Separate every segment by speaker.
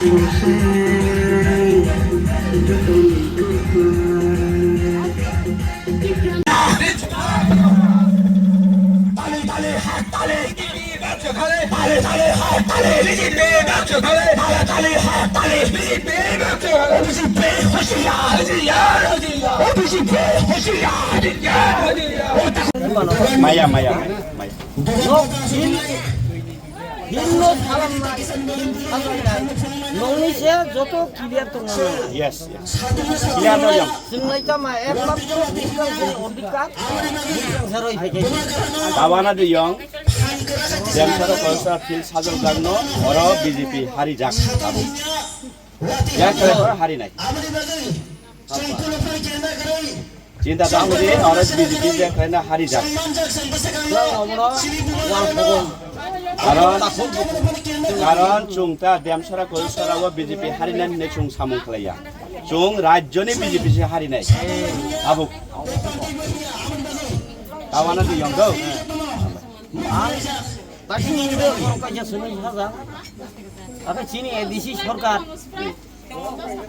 Speaker 1: Maya, Maya, Maya.
Speaker 2: ভিন্ন ধারণা নংনিসে যত ক্লিয়ার তো
Speaker 1: Yes, yes. Clear daw yan.
Speaker 2: sinnaita ma একমাত্র বিজ্ঞানের অধিকার বিজ্ঞানের থেকে
Speaker 1: Tawana de Yong. Demsara Kolsa Phil Sajal Gagno Oro BJP Hari Jak. Ya kare hari nai. Cinta Tamudi Oro BJP je kare na Hari Jak.
Speaker 2: আমরা one ফগম
Speaker 1: Karon chungta Demsara Kolsa wa BJP Hari nan ne chung samung khlaya. Chung rajyoni BJP se hari nai. Abu. Tawana de Yong go.
Speaker 2: তাকে নিয়ে কাজে শুনি হাজা তাকে চিনি এদিছি সরকার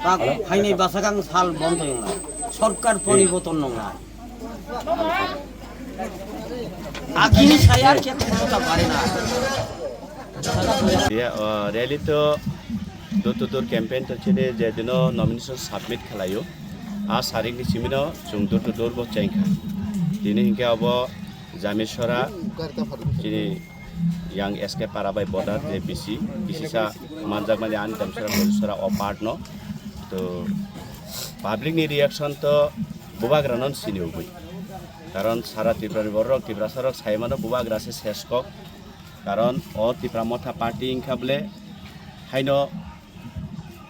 Speaker 2: তাকে ফাইনে বাসাগাং সাল বন্ধ না সরকার পরিবর্তন না আগিনি সায়ার কে ক্ষমতা পারে না
Speaker 1: rally to door campaign to chile je dino nomination submit khalayo a saring ni simino chung door bo chainka dini hinke abo jameshora chini yang SK Parabai border JPC kisisa manjak mali an Demsara Kolsara apart no to public ni reaction to bubagranon sini ubui karon sara Tripura borok Tripura sarok saimano bubagra se seskok karon o Tripura motha party inkhable haino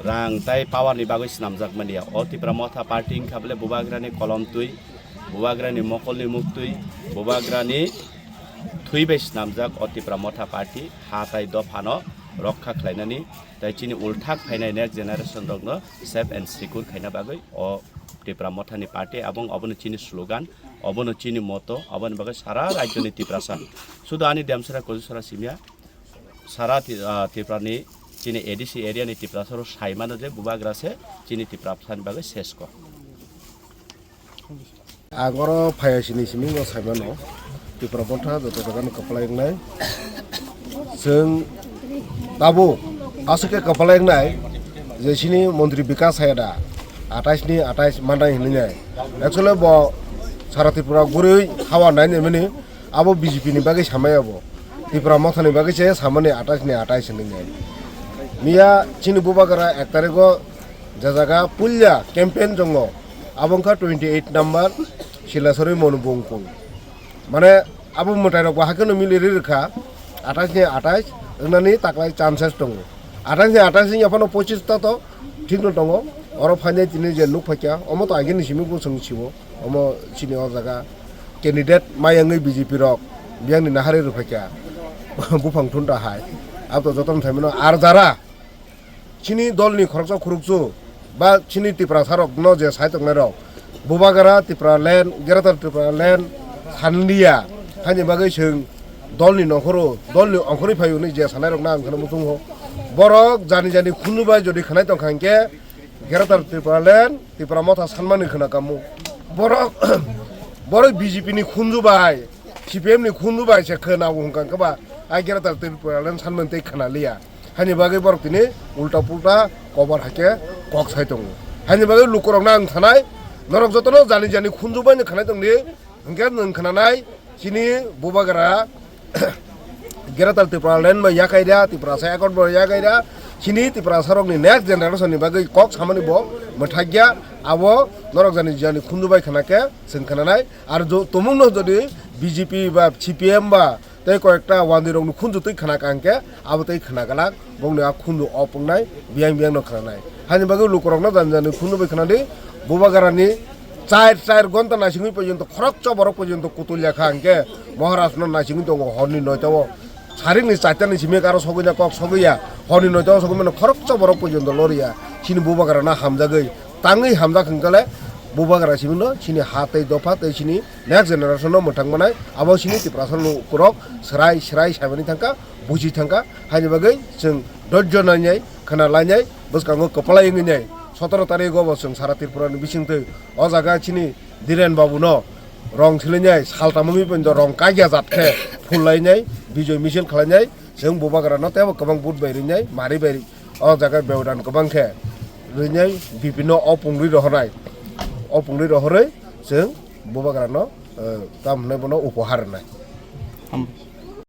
Speaker 1: rang tai power ni bagoi snamjak mania o Tripura motha party inkhable bubagra ni kolom tui bubagra ni mokol ni muktui bubagra ni थुइबेस नामजाक o Tripura motha party हाथाय दफानो रक्षा खालायनानै दाइचिनि उल्था फायनाय next generation रगनो safe and secure खायना बागै o Tripura mothani party abong obono chini slogan obono chini moto obono bagai sara rajyoni Tripura sudo ani Demsara Kolsara simia sara Tripura ni chini ADC area ni Tripura saro saimano je bubagra se chini Tripura san bagai sesko
Speaker 3: agoro phayasini simingo saimano Tripura motha joto jagan kapalaingnai जों दाबो आसके kapalaingnai jesini मन्त्रि बिकास हायदा 28 ni 28 mandai hinai actually bo sara Tripura gurui hawa nai nemeni abo BJP ni bagai samai abo Tripura motha ni bagai che samane 28 ni 28 hinai miya chini bubagara 1 tariko jajaga pulya campaign jongo abongka 28 number silasori monubongkung মানে আবু মোটাইরক বাহাকেনো মিলিরি রেখা 28 ni 28 এনানি তাকলাই chances দङ 28 ni 28 ni আপানো 25 তা তো ঠিক দङ or final তিনি যে look ফাকিয়া অমো তো আগেনি সিমি বসং ছিবো অমো চিনি অ জায়গা candidate মায়াঙ্গै BJP rock বিয়াংনি নাহারে রুফাকিয়া বুফাং থুনটা high আব তো যতন থাইমনো আর যারা চিনি দলনি খরচা খুরুকজু বা চিনি Tripura সারক ন যে সাইতক নারক বুবাগারা Tripura ল্যান্ড গেরাতার Tripura land Handia, hanya bagai seng dolni nongkoro, dolni angkori payu ni jasa naik rok nang kana mutung ho. Borok jani khunu bai jodi khanai tong khangke, geratar Tripura land, Tripura motha sanmani khana kamu. Borok BJP ni khunu bai, CPM ni khunu bai se khana hungkang kaba, ai geratar Tripura land sanman tei khana liya. Hanya bagai borok tini ulta pulta kobar hake kok sai tong. Hanya bagai lukorok nang thanai, norok jotono jani khunu bai ni khanai tong ni. Engkau nengkanai sini bubagara geratar Tripura land ma yakai dia Tripura saya akor bo yakai dia sini Tripura sarok ni next generation ni bagai kok samani bo mathagya abo norok jani khundubai khanake sengkanai ar jo tomung no jodi BJP ba CPM ba tei ko ekta wandi rok nu khunju tei khana kangke abo tei khana galak bongni a khundu opungnai biang no khanai hani bagai lukorok no jani khundubai khanani bubagara ni চার ঘন্টা নাসিংই পর্যন্ত খরচ বরক পর্যন্ত কুতুল লেখা আনকে মহারাষ্ট্র নাসিংই দङ হরনি নয়তাও সারিংনি চারটানি সিমে কারো সগইয়া cock সগইয়া হরনি নয়তাও সগই মানে খরচ বরক পর্যন্ত লরিয়া সিনি বুবাগারা না হামজাগৈ তাङै হামজা খংকালে বুবাগারা সিমিনো সিনি হাতै দফা তৈ সিনি নেক্সট জেনারেशन मोथांमोनाय आबो सिनि Tripura करक स्राय साइबानि थांका बुजि थांका हानि बागै जों धैर्य नायनाय खोनालायनाय बसकांगो कपलायंगै 17 तारिख अब जों सारा त्रिपुरानि बिसिंथै अ जागा चिनि धीरेन बाबु न रं थैलायनाय सालतामुनि बन्द रं काइया जातखे फुललायनाय बिजय मिছিল खालायनाय जों बबाग्रानो तेबो गोबां बुट बायरिनाय मारि बायरि अ जागा बेवदान गोबांखे रैनाय बिभिन्न अपुंग्रि रहरै जों बबाग्रानो तामने बनो उपहार होनाय